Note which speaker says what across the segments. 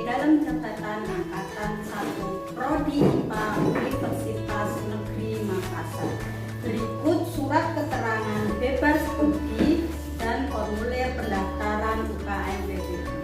Speaker 1: dalam jabatan Angkatan 1 Prodi IPA Universitas Negeri Makassar. Berikut surat keterangan bebas studi dan formulir pendaftaran UKM PPI.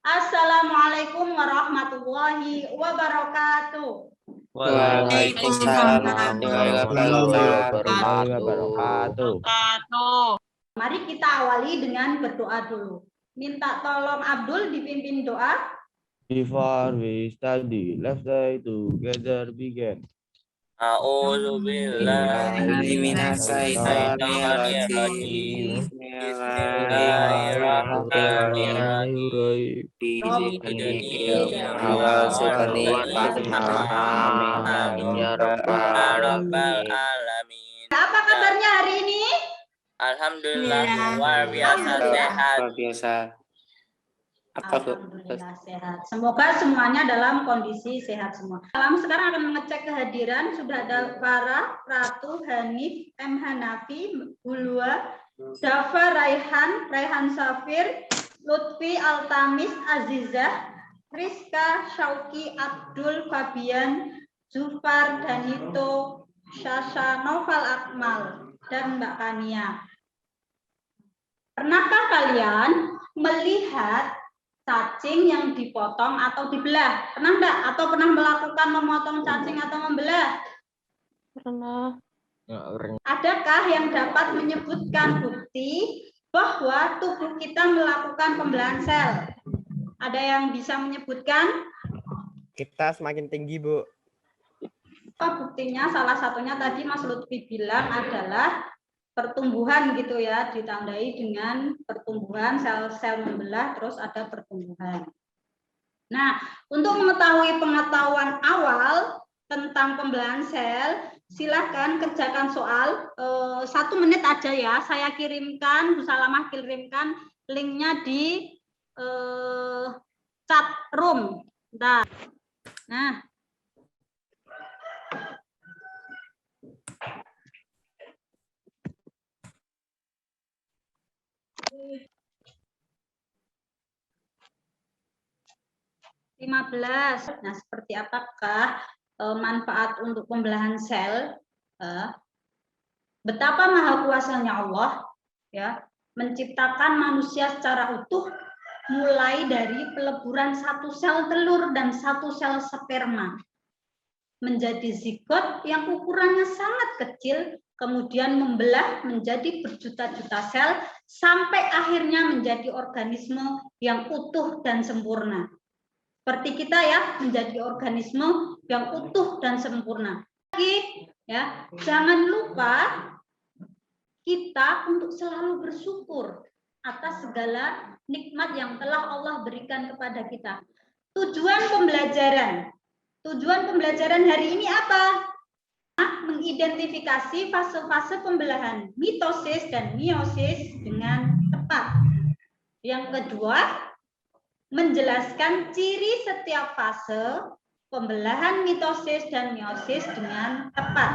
Speaker 1: Assalamualaikum warahmatullahi wabarakatuh.
Speaker 2: Waalaikumsalam warahmatullahi
Speaker 3: wabarakatuh.
Speaker 1: Mari kita awali dengan berdoa dulu. Minta tolong Abdul dipimpin doa.
Speaker 3: Before we study, let's try together begin.
Speaker 2: A'udzu billahi minasyaitonir rajim.
Speaker 1: Apa kabarnya hari ini?
Speaker 2: Alhamdulillah luar biasa sehat.
Speaker 1: Alhamdulillah sehat. Semoga semuanya dalam kondisi sehat semua. Sekarang akan mengecek kehadiran. Sudah ada Farah, Ratu, Hanif, M. Hanafi, Ulwa, Dafa, Raihan Safir, Lutfi, Altamis, Azizah, Rizka, Syauki, Abdul, Fabian, Zufar, Danito, Syasha, Noval Akmal, dan Mbak Kania. Pernahkah kalian melihat cacing yang dipotong atau dibelah? Pernah enggak? Atau pernah melakukan memotong cacing atau membelah?
Speaker 4: Pernah.
Speaker 1: Adakah yang dapat menyebutkan bukti bahwa tubuh kita melakukan pembelahan sel? Ada yang bisa menyebutkan?
Speaker 5: Kita semakin tinggi, Bu.
Speaker 1: Oh, buktinya salah satunya tadi Mas Lutfi bilang adalah pertumbuhan gitu ya, ditandai dengan pertumbuhan sel-sel membelah, terus ada pertumbuhan. Nah, untuk mengetahui pengetahuan awal tentang pembelahan sel, silakan kerjakan soal 1 menit aja ya. Saya kirimkan, Bu Salamah kirimkan linknya di chat room. Nah. Nah, seperti apakah manfaat untuk pembelahan sel? Betapa maha kuasanya Allah ya, menciptakan manusia secara utuh, mulai dari peleburan 1 sel telur dan 1 sel sperma menjadi zigot yang ukurannya sangat kecil, kemudian membelah menjadi berjuta-juta sel sampai akhirnya menjadi organisme yang utuh dan sempurna. Seperti kita ya, menjadi organisme yang utuh dan sempurna. Lagi ya, jangan lupa kita untuk selalu bersyukur atas segala nikmat yang telah Allah berikan kepada kita. Tujuan pembelajaran hari ini apa? Mengidentifikasi fase-fase pembelahan mitosis dan meiosis dengan tepat. Yang kedua, menjelaskan ciri setiap fase pembelahan mitosis dan meiosis dengan tepat.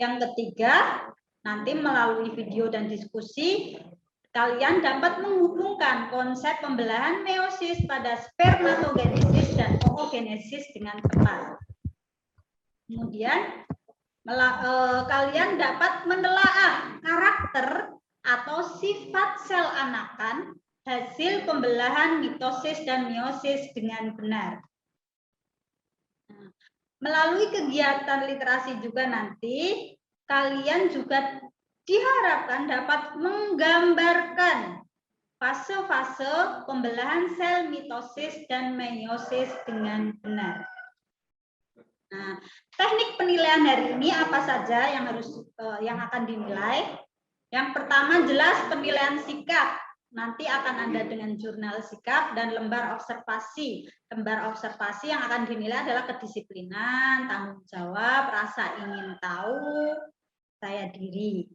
Speaker 1: Yang ketiga, nanti melalui video dan diskusi, kalian dapat menghubungkan konsep pembelahan meiosis pada spermatogenesis dan oogenesis dengan tepat. Kemudian, kalian dapat menelaah karakter atau sifat sel anakan hasil pembelahan mitosis dan meiosis dengan benar. Melalui kegiatan literasi juga nanti, kalian juga diharapkan dapat menggambarkan fase-fase pembelahan sel mitosis dan meiosis dengan benar. Nah, teknik penilaian hari ini apa saja yang akan dinilai? Yang pertama jelas penilaian sikap. Nanti akan ada dengan jurnal sikap dan lembar observasi. Lembar observasi yang akan dinilai adalah kedisiplinan, tanggung jawab, rasa ingin tahu, percaya diri,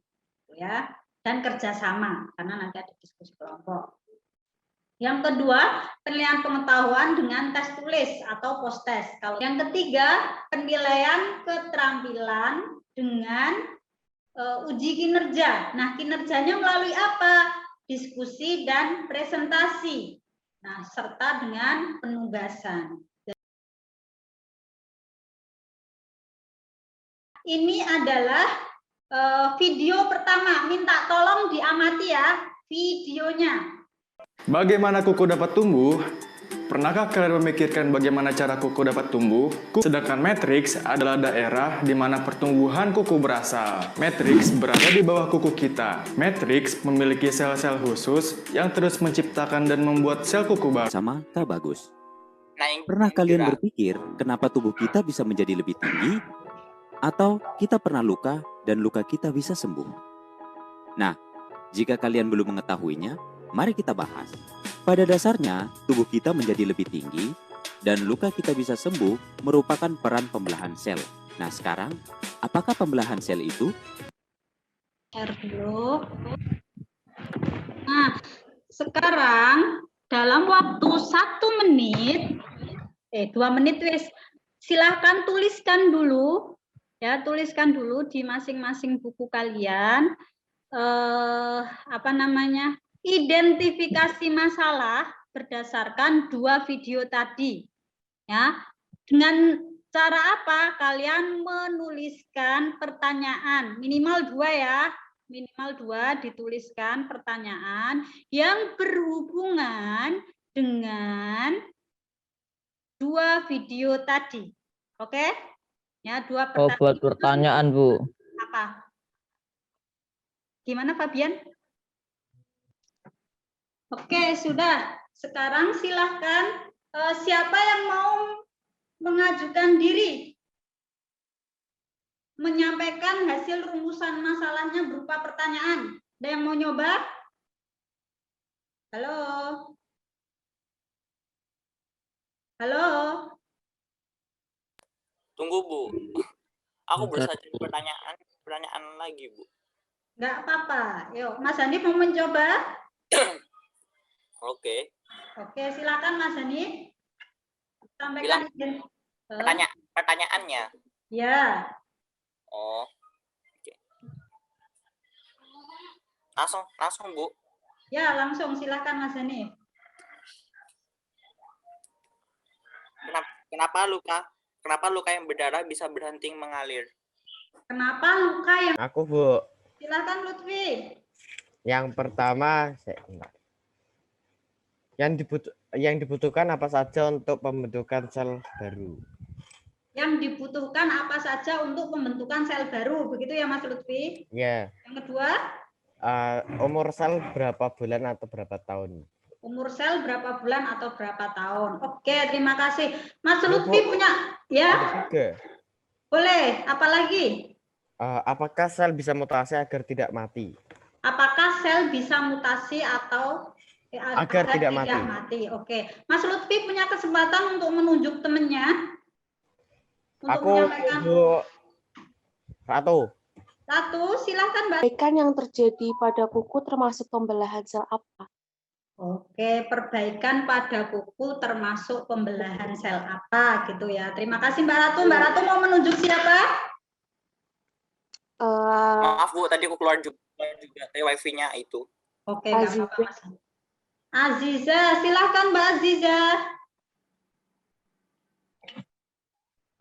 Speaker 1: ya, dan kerjasama karena nanti ada diskusi kelompok. Yang kedua, penilaian pengetahuan dengan tes tulis atau post test. Kalau yang ketiga, penilaian keterampilan dengan uji kinerja. Nah, kinerjanya melalui apa? Diskusi dan presentasi. Nah, serta dengan penugasan. Ini adalah video pertama. Minta tolong diamati ya videonya.
Speaker 6: Bagaimana kuku dapat tumbuh? Pernahkah kalian memikirkan bagaimana cara kuku dapat tumbuh? Sedangkan matriks adalah daerah di mana pertumbuhan kuku berasal. Matriks berada di bawah kuku kita. Matriks memiliki sel-sel khusus yang terus menciptakan dan membuat sel kuku baru.
Speaker 7: Sama tak bagus.
Speaker 2: Nah, yang
Speaker 7: Pernah kalian
Speaker 2: gerak.
Speaker 7: berpikir kenapa tubuh kita bisa menjadi lebih tinggi? Atau kita pernah luka dan luka kita bisa sembuh? Nah, jika kalian belum mengetahuinya, mari kita bahas. Pada dasarnya, tubuh kita menjadi lebih tinggi dan luka kita bisa sembuh merupakan peran pembelahan sel. Nah, sekarang, apakah pembelahan sel itu?
Speaker 1: dulu. Nah, sekarang dalam waktu 1 menit, 2 menit wis, silahkan tuliskan dulu, ya tuliskan dulu di masing-masing buku kalian, identifikasi masalah berdasarkan 2 video tadi, ya. Dengan cara apa? Kalian menuliskan pertanyaan minimal 2 ya. Minimal 2 dituliskan pertanyaan yang berhubungan dengan 2 video tadi. Oke? Ya, 2 pertanyaan.
Speaker 3: buat pertanyaan, Bu.
Speaker 1: Apa? Gimana, Fabian? Oke, sudah. Sekarang silahkan siapa yang mau mengajukan diri menyampaikan hasil rumusan masalahnya berupa pertanyaan. Ada yang mau nyoba? Halo? Halo?
Speaker 2: Tunggu, Bu. Aku bersaja pertanyaan lagi, Bu.
Speaker 1: Enggak apa-apa. Yuk, Mas Hanif mau mencoba?
Speaker 2: Oke.
Speaker 1: Oke, silakan Mas Hanif. Sampaikan
Speaker 2: Pertanyaannya.
Speaker 1: Ya.
Speaker 2: Oh. Oke. Langsung, Bu.
Speaker 1: Ya, langsung silakan Mas Hanif.
Speaker 2: Kenapa luka yang berdarah bisa berhenti mengalir?
Speaker 1: Kenapa luka yang...
Speaker 5: Aku, Bu.
Speaker 1: Silakan Lutfi.
Speaker 5: Yang pertama, yang dibutuhkan apa saja untuk pembentukan sel baru?
Speaker 1: Yang dibutuhkan apa saja untuk pembentukan sel baru, begitu ya Mas Lutfi?
Speaker 5: Ya.
Speaker 1: Yang kedua?
Speaker 5: Umur sel berapa bulan atau berapa tahun?
Speaker 1: Umur sel berapa bulan atau berapa tahun? Oke, terima kasih. Mas Lutfi punya, ya?
Speaker 5: Ada 3.
Speaker 1: Boleh, apalagi?
Speaker 5: Apakah sel bisa mutasi agar tidak mati?
Speaker 1: Apakah sel bisa mutasi atau
Speaker 5: agar tidak mati?
Speaker 1: Oke, Mas Lutfi punya kesempatan untuk menunjuk temannya. Untuk
Speaker 5: Aku,
Speaker 1: menyampaikan.
Speaker 5: Bu.
Speaker 1: Satu, silahkan Mbak.
Speaker 4: Perbaikan yang terjadi pada kuku termasuk pembelahan sel apa?
Speaker 1: Oke, perbaikan pada kuku termasuk pembelahan sel apa gitu ya. Terima kasih Mbak Ratu. Mbak Ratu mau menunjuk siapa?
Speaker 2: Maaf, Bu, tadi aku keluar juga wifi-nya itu.
Speaker 1: Oke, nggak apa-apa, Mas. Aziza, silahkan Mbak Aziza.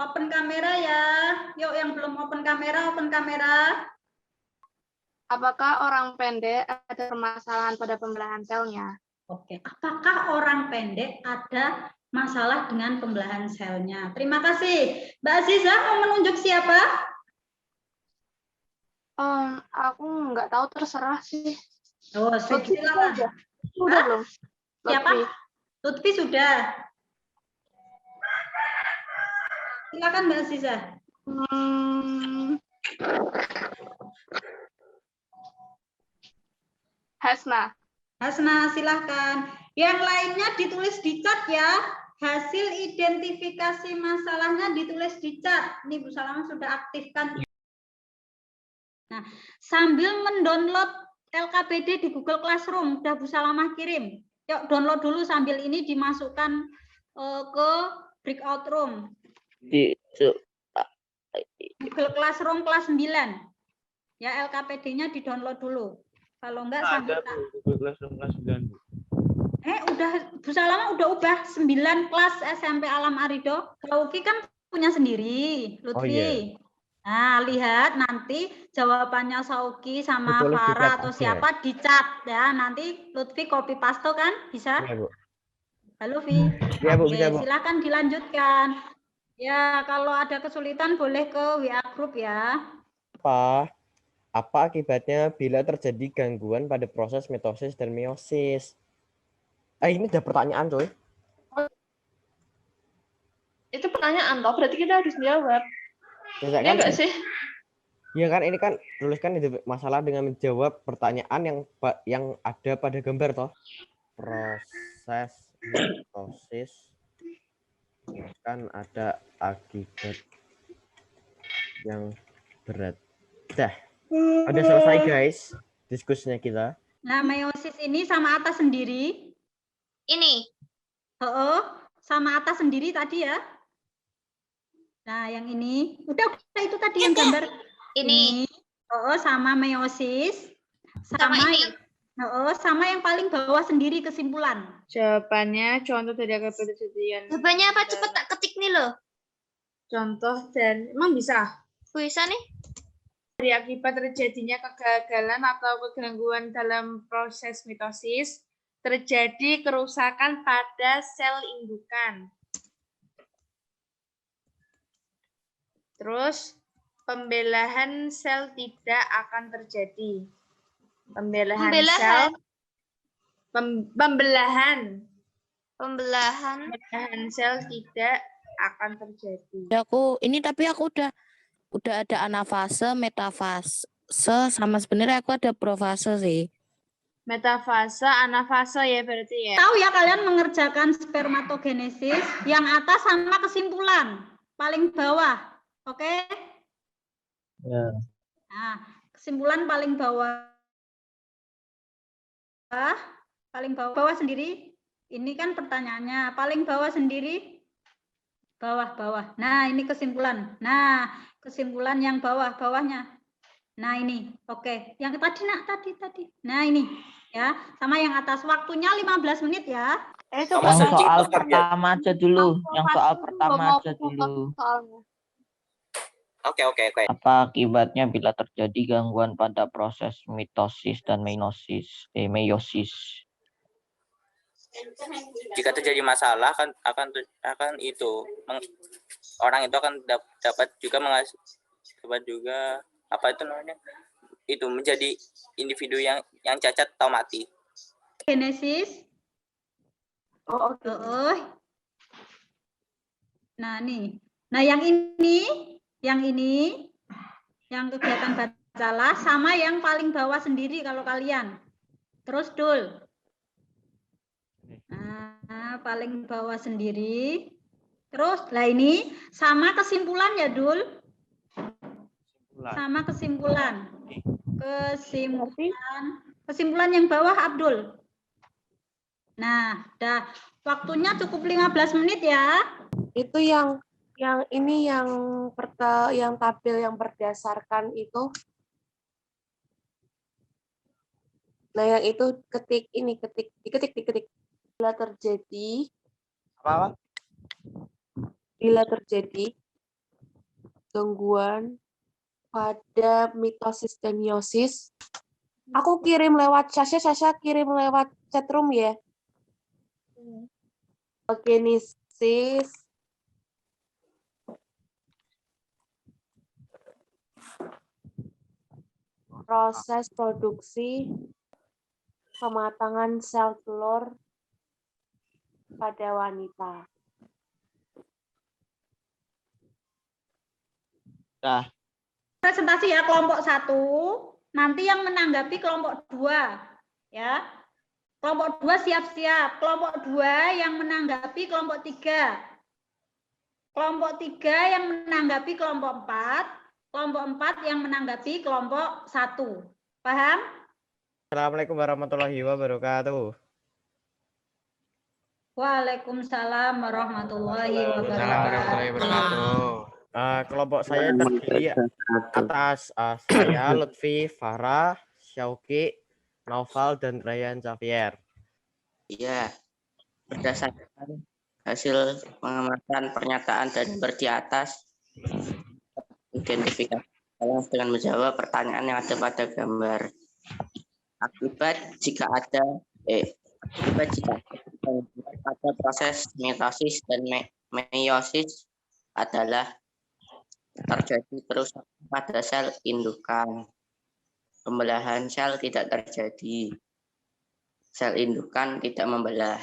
Speaker 1: Open kamera ya. Yuk, yang belum open kamera, open kamera.
Speaker 8: Apakah orang pendek ada permasalahan pada pembelahan selnya?
Speaker 1: Oke, apakah orang pendek ada masalah dengan pembelahan selnya? Terima kasih. Mbak Aziza mau menunjuk siapa?
Speaker 8: Aku nggak tahu, terserah sih.
Speaker 1: Oh, silakan.
Speaker 8: Sudah belum?
Speaker 1: Siapa? Lutfi sudah. Silakan Mbak Aziza. Hasna, silahkan. Yang lainnya ditulis di chat ya. Hasil identifikasi masalahnya ditulis di chat. Ini Bu Salama sudah aktifkan. Nah, sambil mendownload LKPD di Google Classroom, udah Bu Salama kirim. Yuk download dulu sambil ini dimasukkan ke breakout room. Google Classroom kelas 9. Ya, LKPD-nya di-download dulu. Kalau enggak sambil
Speaker 3: Google Classroom kelas 9.
Speaker 1: udah Bu Salama udah ubah 9 kelas SMP Alam Arido. Kauki kan punya sendiri, Lutfi.
Speaker 5: Oh, iya.
Speaker 1: Nah, lihat nanti jawabannya Sauki sama
Speaker 5: Ditulis di
Speaker 1: Farah
Speaker 5: chat
Speaker 1: atau
Speaker 5: aja.
Speaker 1: siapa di chat ya. Nanti Lutfi copy paste kan? Bisa?
Speaker 5: Iya, Bu.
Speaker 1: Halo, Vi.
Speaker 5: Iya, Bu,
Speaker 1: Oke,
Speaker 5: bisa, Bu.
Speaker 1: silakan dilanjutkan. Ya, kalau ada kesulitan boleh ke WA group ya.
Speaker 5: Apa akibatnya bila terjadi gangguan pada proses mitosis dan meiosis? Ini ada pertanyaan, coy.
Speaker 8: Itu pertanyaan toh, berarti kita harus jawab.
Speaker 5: Ya,
Speaker 8: Iya
Speaker 5: kan?
Speaker 8: nggak sih?
Speaker 5: Iya kan, ini kan tuliskan itu masalah dengan menjawab pertanyaan yang ada pada gambar toh. Proses mitosis kan ada akibat yang berat. Dah. Udah selesai guys diskusinya kita.
Speaker 1: Nah, meiosis ini sama atas sendiri.
Speaker 9: Ini.
Speaker 1: Sama atas sendiri tadi ya. Nah, yang ini. Udah itu tadi yang gambar.
Speaker 9: Ini.
Speaker 1: Sama meiosis.
Speaker 9: Sama ini.
Speaker 1: Sama yang paling bawah sendiri kesimpulan.
Speaker 8: Jawabannya contoh dari akibat terjadian.
Speaker 9: Jawabannya apa? Cepet tak ketik nih loh.
Speaker 8: Contoh dan emang bisa
Speaker 9: Bisa nih.
Speaker 8: dari akibat terjadinya kegagalan atau kegangguan dalam proses mitosis, terjadi kerusakan pada sel indukan. Terus pembelahan sel tidak akan terjadi. Pembelahan sel tidak akan terjadi.
Speaker 10: Aku udah ada anafase, metafase, sama sebenarnya aku ada profase sih.
Speaker 8: Metafase, anafase ya berarti ya.
Speaker 1: Tahu ya kalian mengerjakan spermatogenesis, yang atas sama kesimpulan, paling bawah. Oke?
Speaker 3: Ya.
Speaker 1: Nah, kesimpulan paling bawah. Paling bawah sendiri. Ini kan pertanyaannya, paling bawah sendiri. Bawah. Nah, ini kesimpulan. Nah, kesimpulan yang bawahnya. Nah, ini. Oke. Yang tadi. Nah, ini. Ya, sama yang atas. Waktunya 15 menit ya.
Speaker 2: Kamu
Speaker 3: Yang
Speaker 2: searching
Speaker 3: soal
Speaker 2: dokter, Jet?
Speaker 3: pertama aja dulu. Yang soal pertama aja dulu.
Speaker 2: Oke.
Speaker 3: Apa akibatnya bila terjadi gangguan pada proses mitosis dan meiosis?
Speaker 2: Jika terjadi masalah akan orang itu akan dapat juga apa itu namanya? Itu menjadi individu yang cacat atau mati.
Speaker 1: Genesis. Nah, nih. Nah, yang kegiatan bacalah sama yang paling bawah sendiri kalau kalian. Terus Dul. Nah, paling bawah sendiri. Terus, lah ini sama kesimpulan ya Dul. Sama kesimpulan. Kesimpulan yang bawah Abdul. Nah, dah waktunya cukup 15 menit ya.
Speaker 4: Itu yang tabel yang berdasarkan itu. Nah, yang itu diketik. Bila terjadi gangguan pada mitosis dan meiosis, aku kirim lewat Sasha kirim lewat chatroom ya. Genesis, proses produksi pematangan sel telur pada wanita.
Speaker 3: Nah,
Speaker 1: presentasi ya kelompok 1, nanti yang menanggapi kelompok 2 ya. Kelompok 2 siap-siap, kelompok 2 yang menanggapi kelompok 3. Kelompok 3 yang menanggapi kelompok 4, kelompok 4 yang menanggapi kelompok 1. Paham?
Speaker 5: Assalamualaikum warahmatullahi wabarakatuh.
Speaker 1: Waalaikumsalam warahmatullahi wabarakatuh.
Speaker 5: Kelompok saya terdiri atas saya, Lutfi, Farah, Syauki, Naufal, dan Ryan Xavier.
Speaker 11: Iya, berdasarkan hasil pengamatan pernyataan dan di atas, identifikasi masalah dengan menjawab pertanyaan yang ada pada gambar. Akibat jika ada pada proses mitosis dan meiosis adalah terjadi kerusakan pada sel indukan. Pembelahan sel tidak terjadi. Sel indukan tidak membelah.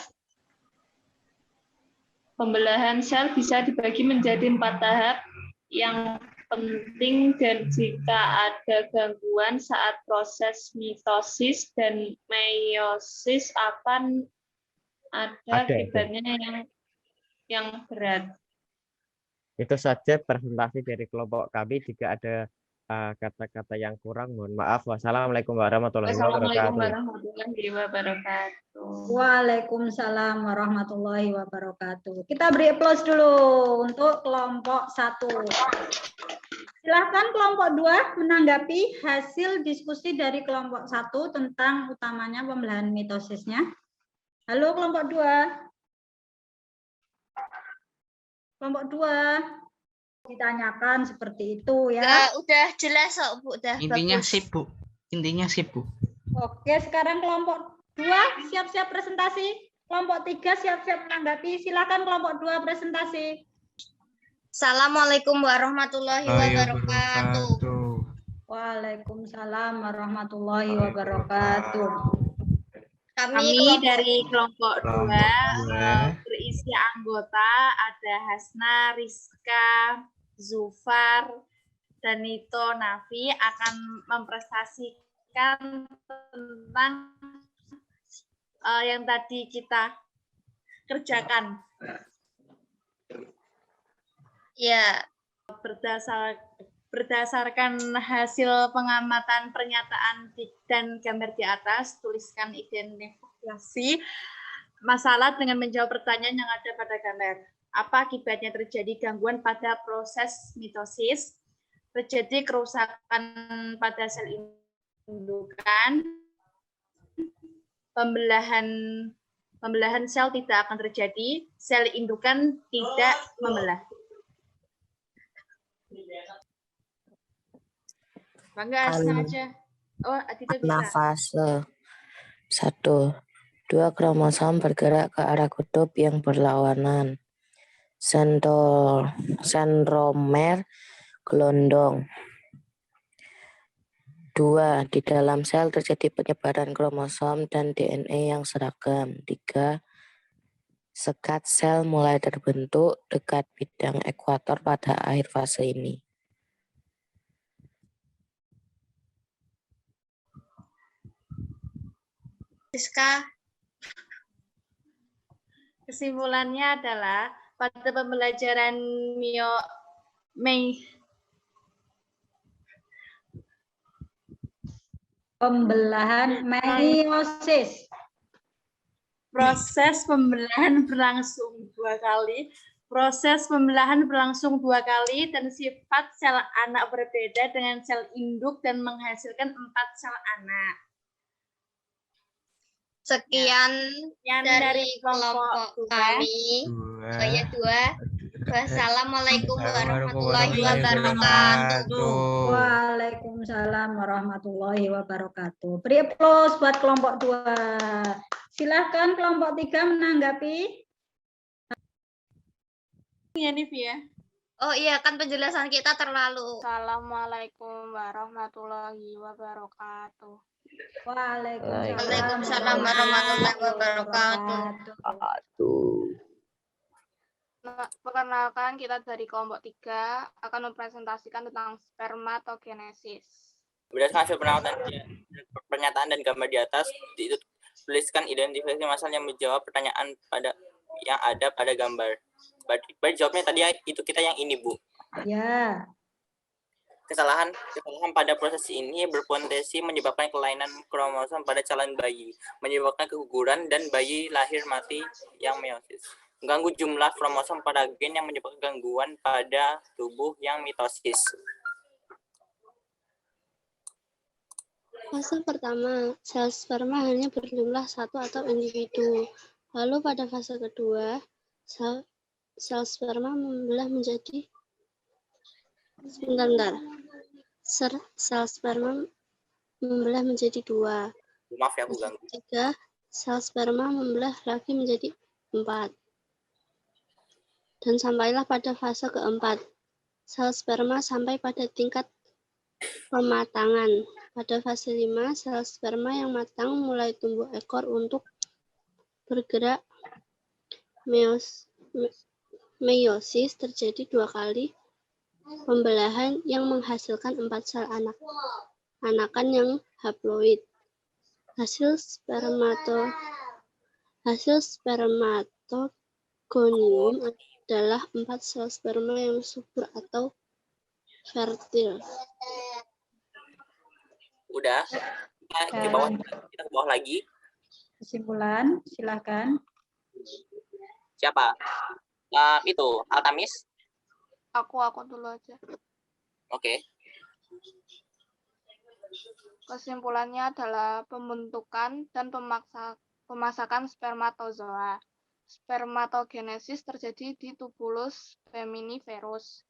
Speaker 12: Pembelahan sel bisa dibagi menjadi 4 tahap yang penting, dan jika ada gangguan saat proses mitosis dan meiosis akan ada akibatnya yang berat.
Speaker 5: Itu saja presentasi dari kelompok kami. Jika ada kata-kata yang kurang, mohon maaf. Wassalamualaikum warahmatullahi
Speaker 12: Wassalamualaikum
Speaker 5: wabarakatuh.
Speaker 12: warahmatullahi wabarakatuh.
Speaker 1: Waalaikumsalam warahmatullahi wabarakatuh. Kita beri aplaus dulu untuk kelompok 1. Silahkan kelompok 2 menanggapi hasil diskusi dari kelompok 1 tentang utamanya pembelahan mitosisnya. Halo kelompok 2. Kelompok 2 ditanyakan seperti itu ya.
Speaker 9: Udah jelas kok, Bu. Udah
Speaker 13: Intinya
Speaker 9: bagus.
Speaker 13: sip, Bu. Intinya sip, Bu.
Speaker 1: Oke, sekarang kelompok 2 siap-siap presentasi. Kelompok 3 siap-siap menanggapi. Silakan kelompok 2 presentasi.
Speaker 9: Assalamualaikum warahmatullahi wabarakatuh.
Speaker 1: Waalaikumsalam warahmatullahi wabarakatuh.
Speaker 14: Kami dari kelompok 2 berisi anggota ada Hasna, Rizka, Zufar, dan Nito Nafi akan mempresentasikan tentang yang tadi kita kerjakan.
Speaker 9: Ya.
Speaker 14: Berdasarkan hasil pengamatan pernyataan dan gambar di atas, tuliskan identifikasi masalah dengan menjawab pertanyaan yang ada pada gambar. Apa akibatnya terjadi gangguan pada proses mitosis, terjadi kerusakan pada sel indukan, pembelahan sel tidak akan terjadi, sel indukan tidak membelah. Bangga aja. Oh, Adita bisa.
Speaker 10: Anafase 1. 2 kromosom bergerak ke arah kutub yang berlawanan. Sentromer gelondong. 2. Di dalam sel terjadi penyebaran kromosom dan DNA yang seragam. 3. Sekat sel mulai terbentuk dekat bidang ekuator pada akhir fase ini.
Speaker 9: Rizka.
Speaker 14: Kesimpulannya adalah pada pembelajaran
Speaker 1: pembelahan meiosis.
Speaker 14: Proses pembelahan berlangsung 2 kali. Proses pembelahan berlangsung 2 kali dan sifat sel anak berbeda dengan sel induk dan menghasilkan 4 sel anak.
Speaker 9: Sekian dari kelompok kami. Saya 2. Wassalamualaikum warahmatullahi wabarakatuh.
Speaker 1: Waalaikumsalam warahmatullahi wabarakatuh. Beri aplaus buat kelompok 2. Silahkan kelompok 3 menanggapi.
Speaker 14: Ya, Nivi ya.
Speaker 9: Oh iya, kan penjelasan kita terlalu.
Speaker 8: Assalamualaikum warahmatullahi wabarakatuh.
Speaker 9: Waalaikumsalam warahmatullahi wabarakatuh.
Speaker 8: Perkenalkan, kita dari kelompok 3 akan mempresentasikan tentang spermatogenesis.
Speaker 2: Berdasarkan hasil pernyataan dan gambar di atas, tuliskan identifikasi masalah yang menjawab pertanyaan yang ada pada gambar. Berarti jawabnya tadi itu kita yang ini, Bu.
Speaker 1: Ya.
Speaker 2: Kesalahan pada proses ini berpotensi menyebabkan kelainan kromosom pada calon bayi, menyebabkan keguguran dan bayi lahir mati yang meiosis. Mengganggu jumlah kromosom pada gen yang menyebabkan gangguan pada tubuh yang mitosis.
Speaker 15: Fase pertama, sel sperma hanya berjumlah 1 atau individu. Lalu pada fase kedua, sel sperma membelah menjadi Sebentar. Sel sperma membelah menjadi 2.
Speaker 2: Maaf ya aku ganggu.
Speaker 15: 3. Sel sperma membelah lagi menjadi 4. Dan sampailah pada fase keempat. Sel sperma sampai pada tingkat pematangan. Pada fase 5, sel sperma yang matang mulai tumbuh ekor untuk bergerak. Meiosis terjadi 2 kali pembelahan yang menghasilkan 4 sel anakan yang haploid. Hasil spermatogonium adalah 4 sel sperma yang subur atau fertil.
Speaker 2: Udah. Kita ke bawah lagi.
Speaker 1: Kesimpulan, silakan.
Speaker 2: Siapa? Itu Altamis.
Speaker 8: Aku dulu aja.
Speaker 2: Oke.
Speaker 8: Kesimpulannya adalah pembentukan dan pemasakan spermatozoa. Spermatogenesis terjadi di tubulus feminiferus.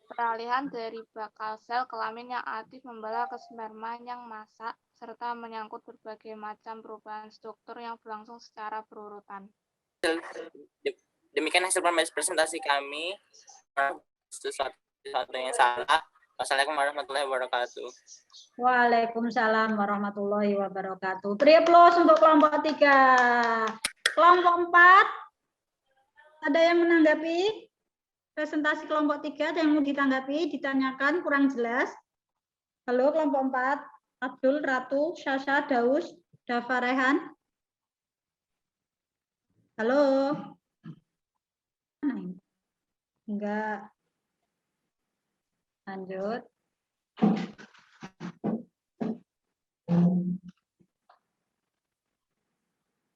Speaker 8: Peralihan dari bakal sel kelamin yang aktif membelah ke sperma yang masak, serta menyangkut berbagai macam perubahan struktur yang berlangsung secara berurutan.
Speaker 2: Demikian hasil presentasi kami. Sesuatu yang salah. Wassalamualaikum warahmatullahi wabarakatuh.
Speaker 1: Waalaikumsalam warahmatullahi wabarakatuh. Triplos untuk kelompok 3. Kelompok 4. Ada yang menanggapi? Presentasi kelompok 3 ada yang mau ditanggapi, ditanyakan kurang jelas. Halo kelompok 4. Abdul, Ratu, Syasha, Daus, Dava, Rehan. Halo. Enggak. Lanjut.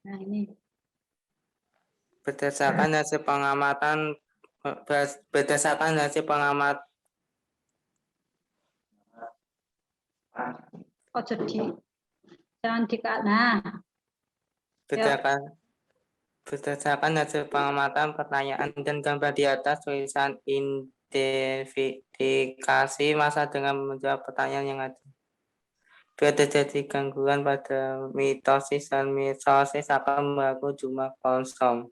Speaker 1: Nah ini.
Speaker 13: Berdasarkan hasil pengamatan
Speaker 1: Oh jadi jangan nah.
Speaker 13: Berdasarkan hasil pengamatan pertanyaan dan gambar di atas, tulisan identifikasi masa dengan menjawab pertanyaan yang ada. Bila terjadi gangguan pada mitosis dan meiosis akan mengganggu jumlah kromosom.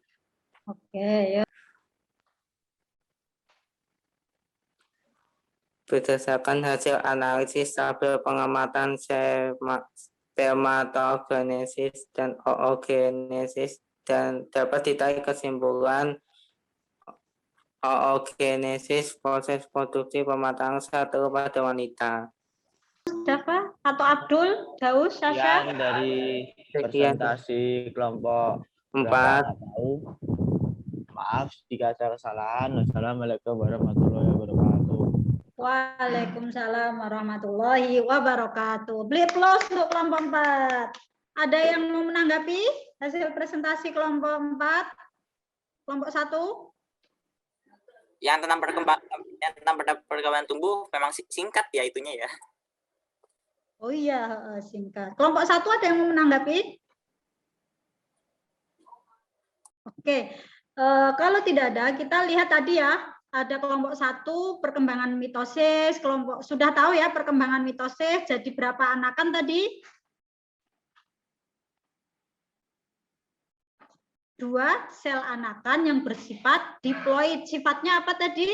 Speaker 1: Oke, ya.
Speaker 13: Berdasarkan hasil analisis tabel pengamatan spermatogenesis dan oogenesis, dan dapat ditarik kesimpulan oogenesis proses produksi pematangan sel telur pada wanita.
Speaker 1: Siapa? Atau Abdul, Daus, Syasha?
Speaker 3: Sekian dari presentasi kelompok
Speaker 13: 4.
Speaker 3: Maaf jika ada kesalahan. Wassalamualaikum warahmatullahi wabarakatuh.
Speaker 1: Waalaikumsalam warahmatullahi wabarakatuh. Bliplos untuk kelompok 4. Ada yang mau menanggapi hasil presentasi kelompok 4? Kelompok 1?
Speaker 2: Yang tentang perkembangan tumbuh memang singkat ya itunya ya.
Speaker 1: Oh iya, singkat. Kelompok 1 ada yang mau menanggapi? Oke, kalau tidak ada, kita lihat tadi ya, ada kelompok 1 perkembangan mitosis, kelompok sudah tahu ya perkembangan mitosis, jadi berapa anakan tadi? 2 sel anakan yang bersifat diploid. Sifatnya apa tadi?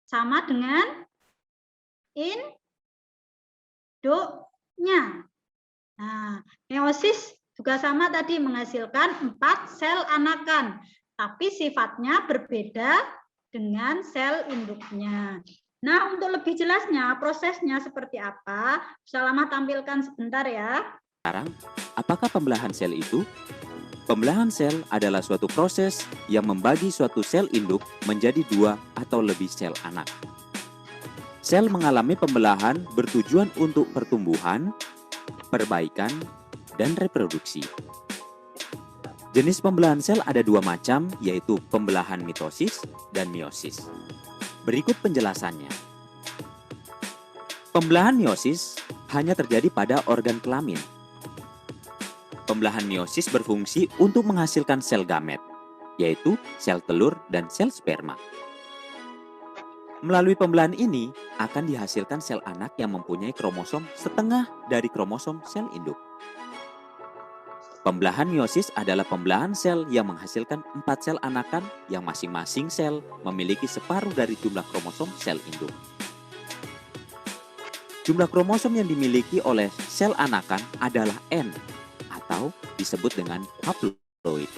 Speaker 1: Sama dengan induknya. Nah, meiosis juga sama tadi menghasilkan 4 sel anakan, tapi sifatnya berbeda dengan sel induknya. Nah, untuk lebih jelasnya prosesnya seperti apa, Salamah tampilkan sebentar ya.
Speaker 7: Sekarang, apakah pembelahan sel itu? Pembelahan sel adalah suatu proses yang membagi suatu sel induk menjadi 2 atau lebih sel anak. Sel mengalami pembelahan bertujuan untuk pertumbuhan, perbaikan, dan reproduksi. Jenis pembelahan sel ada 2 macam, yaitu pembelahan mitosis dan meiosis. Berikut penjelasannya. Pembelahan meiosis hanya terjadi pada organ kelamin. Pembelahan meiosis berfungsi untuk menghasilkan sel gamet, yaitu sel telur dan sel sperma. Melalui pembelahan ini akan dihasilkan sel anak yang mempunyai kromosom setengah dari kromosom sel induk. Pembelahan meiosis adalah pembelahan sel yang menghasilkan 4 sel anakan yang masing-masing sel memiliki separuh dari jumlah kromosom sel induk. Jumlah kromosom yang dimiliki oleh sel anakan adalah N atau disebut dengan haploid.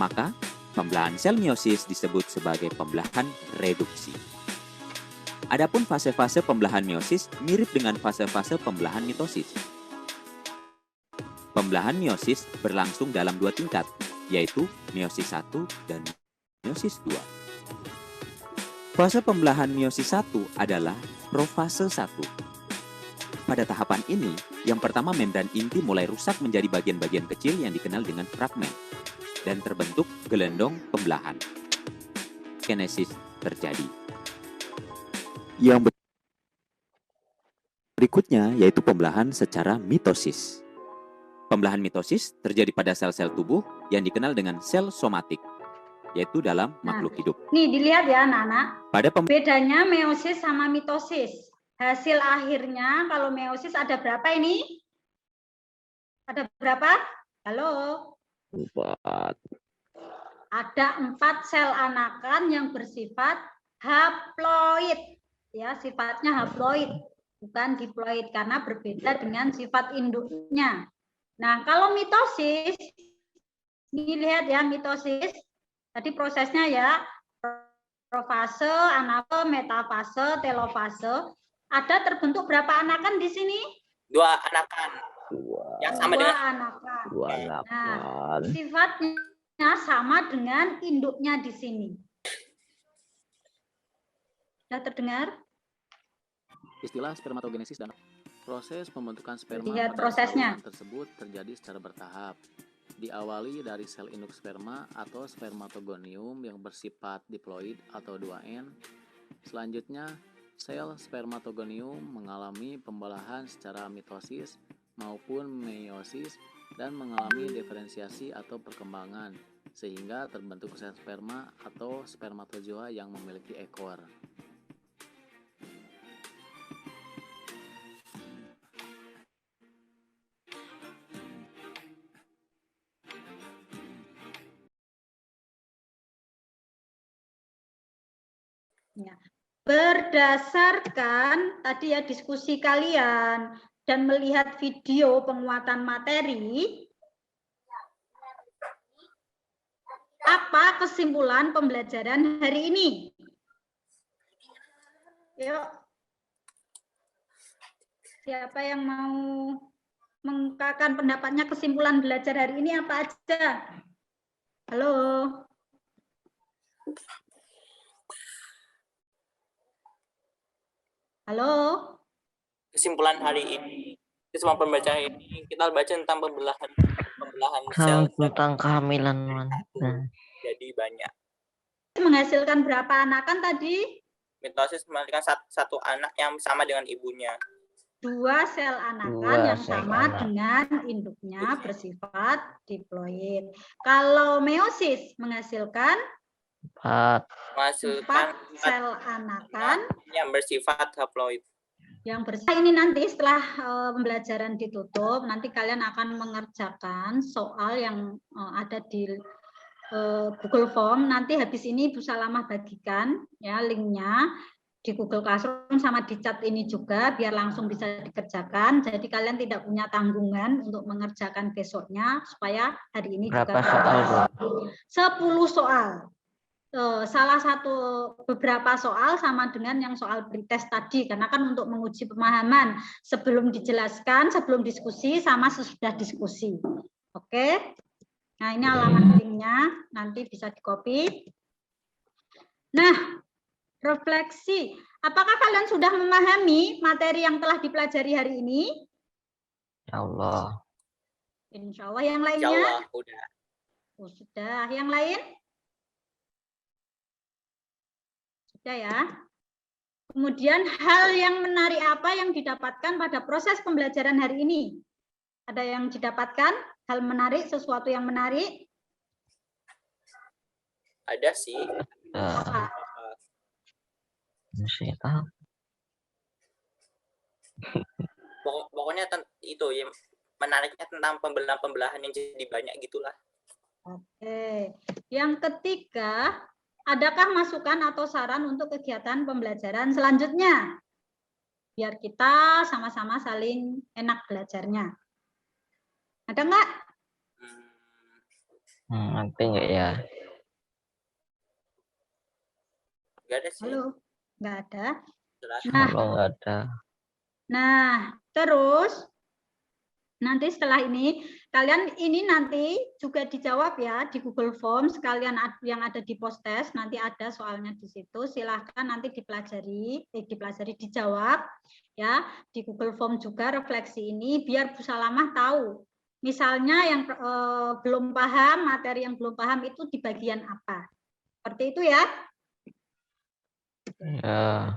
Speaker 7: Maka, pembelahan sel meiosis disebut sebagai pembelahan reduksi. Adapun fase-fase pembelahan meiosis mirip dengan fase-fase pembelahan mitosis. Pembelahan meiosis berlangsung dalam 2 tingkat, yaitu meiosis 1 dan meiosis 2. Fase pembelahan meiosis 1 adalah profase 1. Pada tahapan ini, yang pertama membran inti mulai rusak menjadi bagian-bagian kecil yang dikenal dengan fragmen, dan terbentuk gelendong pembelahan. Kinesis terjadi. Yang berikutnya yaitu pembelahan secara mitosis. Pembelahan mitosis terjadi pada sel-sel tubuh yang dikenal dengan sel somatik, yaitu dalam makhluk hidup.
Speaker 1: Nih dilihat ya anak-anak.
Speaker 7: Pada
Speaker 1: bedanya meiosis sama mitosis. Hasil akhirnya kalau meiosis ada berapa ini? Ada berapa? Halo?
Speaker 3: 4.
Speaker 1: Ada 4 sel anakan yang bersifat haploid. Ya, sifatnya haploid, bukan diploid karena berbeda dengan sifat induknya. Nah, kalau mitosis, dilihat ya mitosis. Tadi prosesnya ya, profase, anafase, metafase, telofase. Ada terbentuk berapa anakan di sini?
Speaker 2: 2 anakan. Yang sama dengan
Speaker 1: anakan.
Speaker 3: 2 anakan.
Speaker 1: Nah, sifatnya sama dengan induknya di sini. Sudah terdengar?
Speaker 16: Istilah spermatogenesis dan proses pembentukan sperma
Speaker 1: Lihat
Speaker 16: pada
Speaker 1: prosesnya.
Speaker 16: saluran tersebut terjadi secara bertahap. Diawali dari sel induk sperma atau spermatogonium yang bersifat diploid atau 2N. Selanjutnya, sel spermatogonium mengalami pembelahan secara mitosis maupun meiosis dan mengalami diferensiasi atau perkembangan sehingga terbentuk sel sperma atau spermatozoa yang memiliki ekor.
Speaker 1: Ya. Berdasarkan tadi ya diskusi kalian dan melihat video penguatan materi, apa kesimpulan pembelajaran hari ini? Yuk. Siapa yang mau mengungkapkan pendapatnya kesimpulan belajar hari ini apa aja? Halo. Halo.
Speaker 2: Kesimpulan hari ini, kesimpulan pembacaan ini kita baca tentang pembelahan sel
Speaker 3: Tentang kehamilan wanita.
Speaker 2: jadi banyak.
Speaker 1: Menghasilkan berapa anakan tadi?
Speaker 2: Mitosis menghasilkan satu anak yang sama dengan ibunya.
Speaker 1: 2 sel anakan yang sama dengan induknya bersifat diploid. Kalau meiosis menghasilkan
Speaker 3: 4
Speaker 1: sel anakan
Speaker 2: yang bersifat haploid.
Speaker 1: Ini nanti setelah pembelajaran ditutup, nanti kalian akan mengerjakan soal yang ada di Google Form. Nanti habis ini Bu Salamah bagikan ya linknya di Google Classroom sama di chat ini juga biar langsung bisa dikerjakan. Jadi kalian tidak punya tanggungan untuk mengerjakan besoknya supaya hari ini
Speaker 3: berapa
Speaker 1: juga
Speaker 3: soal?
Speaker 1: 10 soal. Salah satu beberapa soal sama dengan yang soal pretest tadi karena kan untuk menguji pemahaman sebelum dijelaskan, sebelum diskusi sama sesudah diskusi. Oke. Nah, ini alamat linknya, nanti bisa di-copy. Nah, refleksi. Apakah kalian sudah memahami materi yang telah dipelajari hari ini?
Speaker 3: Ya Allah.
Speaker 1: Insya Allah. Yang lainnya?
Speaker 2: Insya Allah, udah.
Speaker 1: Oh, sudah. Yang lain? Sudah ya. Kemudian hal yang menarik apa yang didapatkan pada proses pembelajaran hari ini? Ada yang didapatkan? Hal menarik, sesuatu yang menarik?
Speaker 2: Ada sih.
Speaker 3: Saya tahu.
Speaker 2: Pokoknya itu ya menariknya tentang pembelahan yang jadi banyak gitulah.
Speaker 1: Oke. Yang ketiga, adakah masukan atau saran untuk kegiatan pembelajaran selanjutnya? Biar kita sama-sama saling enak belajarnya. Ada nggak?
Speaker 3: Nanti enggak ya?
Speaker 2: Nggak ada sih.
Speaker 1: Halo, nggak ada.
Speaker 3: Kalau nggak ada.
Speaker 1: Nah, terus nanti setelah ini kalian ini nanti juga dijawab ya di Google Form sekalian yang ada di post test, nanti ada soalnya di situ, silahkan nanti dipelajari dijawab ya di Google Form juga refleksi ini biar Bu Salamah tahu misalnya yang belum paham, materi yang belum paham itu di bagian apa, seperti itu ya.
Speaker 3: Ya.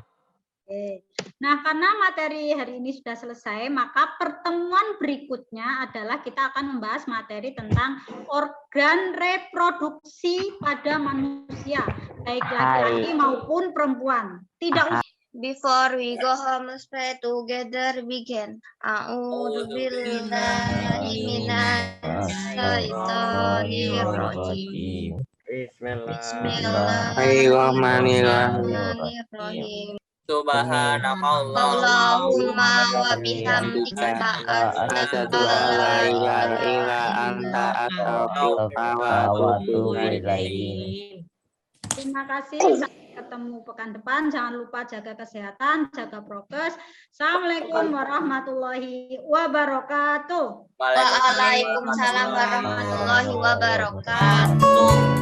Speaker 1: Oke. Nah, karena materi hari ini sudah selesai, maka pertemuan berikutnya adalah kita akan membahas materi tentang organ reproduksi pada manusia, baik laki-laki maupun perempuan. Tidak usah.
Speaker 9: Before we go home, let's pray together. Begin. A'udzubillahi minasyaitonirrajim. Bismillahirrahmanirrahim.
Speaker 2: Subhanakallahumma
Speaker 9: wa bihamdika
Speaker 13: asyhadu an la ilaha illa anta astaghfiruka wa atubu ilaik.
Speaker 1: Terima kasih. Sampai ketemu pekan depan. Jangan lupa jaga kesehatan, jaga prokes. Assalamualaikum warahmatullahi wabarakatuh.
Speaker 9: Waalaikumsalam warahmatullahi wabarakatuh.